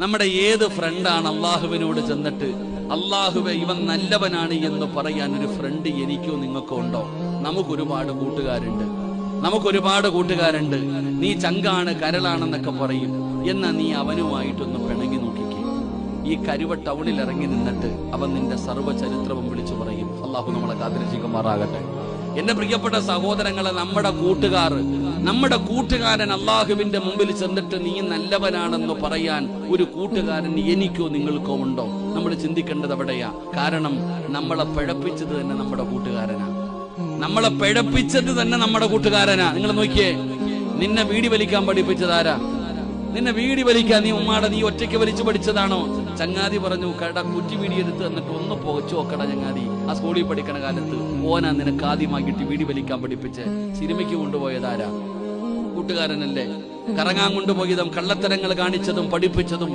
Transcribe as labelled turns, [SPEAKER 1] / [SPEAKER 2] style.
[SPEAKER 1] നമ്മുടെ ഏത് ഫ്രണ്ടാണ് അള്ളാഹുവിനോട് ചെന്നിട്ട് അള്ളാഹുവെ ഇവൻ നല്ലവനാണ് എന്ന് പറയാൻ ഒരു ഫ്രണ്ട് എനിക്കോ നിങ്ങൾക്കോ ഉണ്ടോ? നമുക്കൊരുപാട് കൂട്ടുകാരുണ്ട്. നീ ചങ്കാണ് കരളാണെന്നൊക്കെ പറയും. എന്നാ നീ അവനുമായിട്ടൊന്ന് പിണങ്ങി നോക്കിക്കേ. ഈ കരുവ ടൗണിൽ ഇറങ്ങി നിന്നിട്ട് അവൻ നിന്റെ സർവ്വചരിത്രവും വിളിച്ചു പറയും. അള്ളാഹു നമ്മളെ കാത്തിരക്ഷിക്കുമാറാകട്ടെ. എന്റെ പ്രിയപ്പെട്ട സഹോദരങ്ങളെ, നമ്മുടെ കൂട്ടുകാരൻ അള്ളാഹുവിന്റെ മുമ്പിൽ ചെന്നിട്ട് നീ നല്ലവനാണെന്ന് പറയാൻ ഒരു കൂട്ടുകാരൻ എനിക്കോ നിങ്ങൾക്കോ ഉണ്ടോ? നമ്മൾ ചിന്തിക്കേണ്ടത് അവിടെയാ. കാരണം നമ്മളെ പിഴപ്പിച്ചത് തന്നെ നമ്മുടെ കൂട്ടുകാരനാ. നിങ്ങൾ നോക്കിയേ, നിന്നെ വീടി വലിക്കാൻ പഠിപ്പിച്ചതാരാ? നിന്നെ വീടി വലിക്കാൻ നീ ഒറ്റയ്ക്ക് വലിച്ചു പഠിച്ചതാണോ? ചങ്ങാതി പറഞ്ഞു, കുറ്റി വീടി എടുത്ത് എന്നിട്ട് ഒന്ന് പുകച്ചു നോക്കട ചങ്ങാതി. ആ സ്കൂളിൽ പഠിക്കണ കാലത്ത് ഓനാ നിനക്ക് ആദ്യമാക്കിയിട്ട് വീടി വലിക്കാൻ പഠിപ്പിച്ച്. സിനിമയ്ക്ക് കൊണ്ടുപോയതാരാ? കൂട്ടുകാരനല്ലേ. കറങ്ങാൻ കൊണ്ടുപോയതും കള്ളത്തരങ്ങൾ കാണിച്ചതും പഠിപ്പിച്ചതും